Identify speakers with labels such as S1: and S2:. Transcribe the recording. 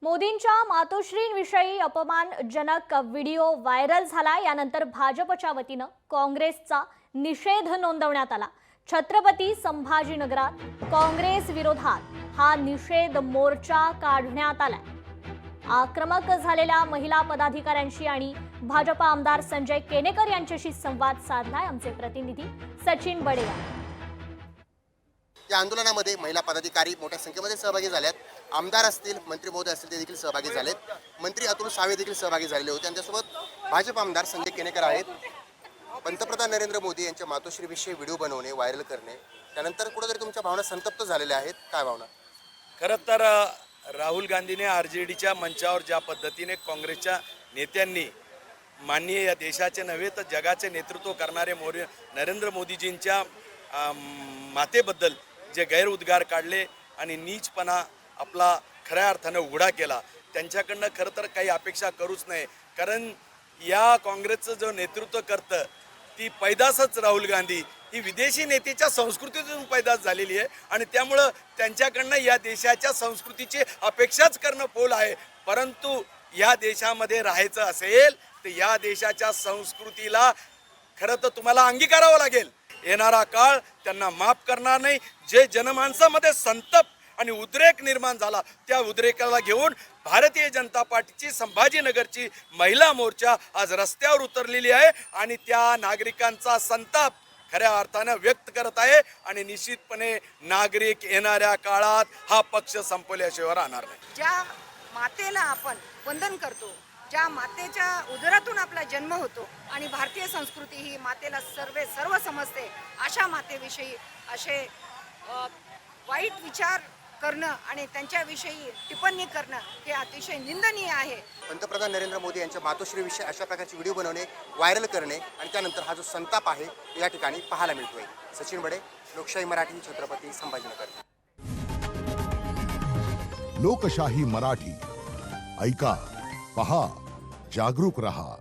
S1: मोदींच्या मातोश्रींविषयी अपमानजनक video viral झाला। यानंतर भाजपच्या वतीनं काँग्रेसचा निषेध नोंदवण्यात आला। छत्रपती संभाजीनगरात काँग्रेस विरोधात हा निषेध मोर्चा काढण्यात आला। आक्रमक झालेल्या महिला पदाधिकाऱ्यांशी आणि भाजपा आमदार संजय केनेकर यांच्याशी संवाद साधलाय आमचे प्रतिनिधी सचिन बडे।
S2: या आंदोलनामध्ये महिला पदाधिकारी मोठ्या संख्येमध्ये सहभागी झाल्यात। आमदार असतील, मंत्री महोदय असतील, ते देखील सहभागी झालेत। मंत्री अतुल सावे देखील सहभागी झालेले होते। त्यांच्यासोबत भाजप आमदार संजय केनेकर आहेत। पंतप्रधान नरेंद्र मोदी यांच्या मातोश्रीविषयी व्हिडिओ बनवणे, व्हायरल करणे, त्यानंतर कुठेतरी तुमच्या भावना संतप्त झालेल्या आहेत, काय भावना?
S3: खरं तर राहुल गांधीने आरजेडीच्या मंचावर ज्या पद्धतीने काँग्रेसच्या नेत्यांनी माननीय या देशाचे नव्हे तर जगाचे नेतृत्व करणारे नरेंद्र मोदीजींच्या मातेबद्दल जे गैरउद्गार काढले आणि नीचपणा आपला खऱ्या अर्थानं उघडा केला, त्यांच्याकडनं खरं तर काही अपेक्षा करूच नये। कारण या काँग्रेसचं जो नेतृत्व करतं ती पैदासच राहुल गांधी ही विदेशी नेत्याच्या संस्कृतीतून पैदास झालेली आहे आणि त्यामुळं त्यांच्याकडनं या देशाच्या संस्कृतीची अपेक्षाच करणं फोल आहे। परंतु या देशामध्ये राहायचं असेल तर या देशाच्या संस्कृतीला खरं तर तुम्हाला अंगीकारावं लागेल। येणारा काळ त्यांना माफ करणार नाही। जे जनमानसामध्ये संताप आणि उद्रेक निर्माण झाला त्या उद्रेकाला घेऊन भारतीय जनता पार्टीची संभाजीनगरची महिला मोर्चा आज रस्त्यावर उतरलेली आहे आणि त्या नागरिकांचा संताप खऱ्या अर्थानं व्यक्त करत आहे आणि निश्चितपणे नागरिक येणाऱ्या काळात हा पक्ष संपवल्याशिवाय राहणार नाही।
S4: ज्या मातेला आपण वंदन करतो, ज्या मातेच्या उदरातून आपला जन्म होतो आणि भारतीय संस्कृती ही मातेला सर्व समजते, अशा मातेविषयी असे वाईट विचार करणं आणि त्यांच्याविषयी टिप्पणी करणं हे अतिशय निंदनीय आहे।
S2: पंतप्रधान नरेंद्र मोदी यांच्या मातोश्रीविषयी अशा प्रकारचे व्हिडिओ बनवणे, व्हायरल करणे आणि त्यानंतर हा जो संताप आहे या ठिकाणी पाहायला मिळतोय। सचिन बडे, लोकशाही मराठी, छत्रपती संभाजीनगर।
S5: लोकशाही मराठी, ऐका, पहा, जागरूक रहा।